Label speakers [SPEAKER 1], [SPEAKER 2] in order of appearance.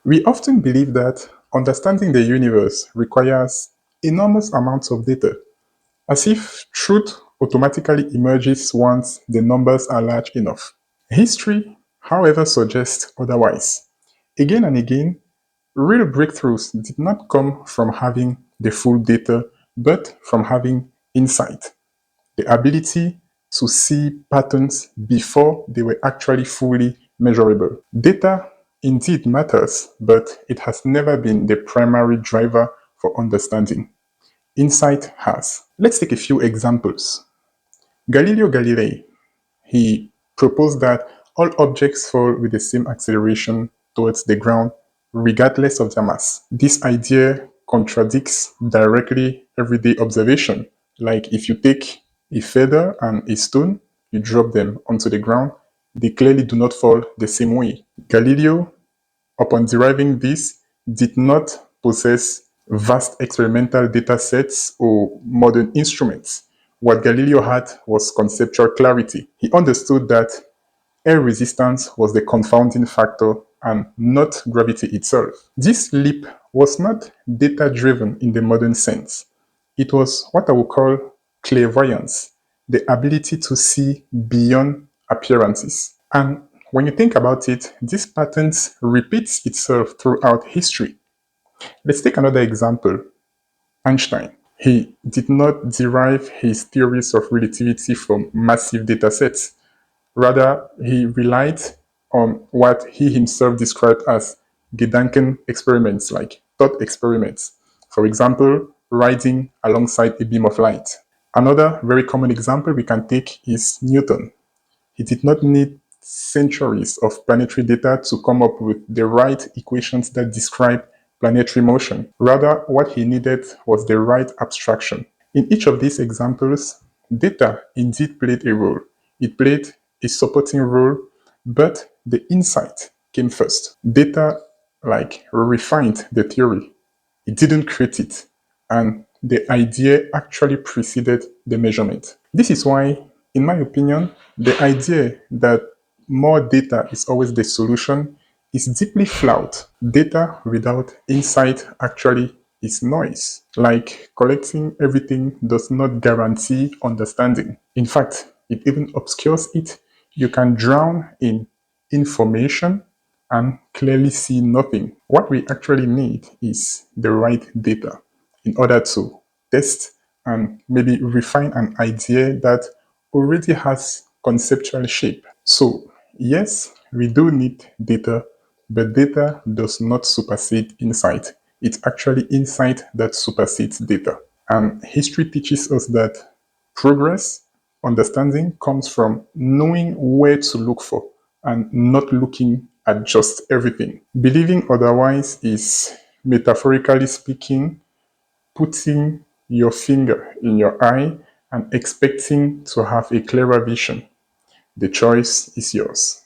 [SPEAKER 1] We often believe that understanding the universe requires enormous amounts of data, as if truth automatically emerges once the numbers are large enough. History, however, suggests otherwise. Again and again, real breakthroughs did not come from having the full data, but from having insight, the ability to see patterns before they were actually fully measurable. Data indeed matters, but it has never been the primary driver for understanding. Insight has. Let's take a few examples. Galileo Galilei, he proposed that all objects fall with the same acceleration towards the ground regardless of their mass. This idea contradicts directly everyday observation. Like if you take a feather and a stone, you drop them onto the ground, they clearly do not fall the same way. Galileo, upon deriving this, did not possess vast experimental data sets or modern instruments. What Galileo had was conceptual clarity. He understood that air resistance was the confounding factor and not gravity itself. This leap was not data driven in the modern sense. It was what I would call clairvoyance, the ability to see beyond appearances. And when you think about it, this pattern repeats itself throughout history. Let's take another example. Einstein. He did not derive his theories of relativity from massive data sets. Rather, he relied on what he himself described as Gedanken experiments, like thought experiments. For example, riding alongside a beam of light. Another very common example we can take is Newton. He did not need centuries of planetary data to come up with the right equations that describe planetary motion. Rather, what he needed was the right abstraction. In each of these examples, data indeed played a role. It played a supporting role, but the insight came first. Data refined the theory. It didn't create it. And the idea actually preceded the measurement. This is why, in my opinion, the idea that more data is always the solution is deeply flawed. Data without insight actually is noise. Like collecting everything does not guarantee understanding. In fact, it even obscures it. You can drown in information and clearly see nothing. What we actually need is the right data in order to test and maybe refine an idea that already has conceptual shape. So, yes, we do need data, but data does not supersede insight. It's actually insight that supersedes data. And history teaches us that progress, understanding comes from knowing where to look for and not looking at just everything. Believing otherwise is, metaphorically speaking, putting your finger in your eye and expecting to have a clearer vision. The choice is yours.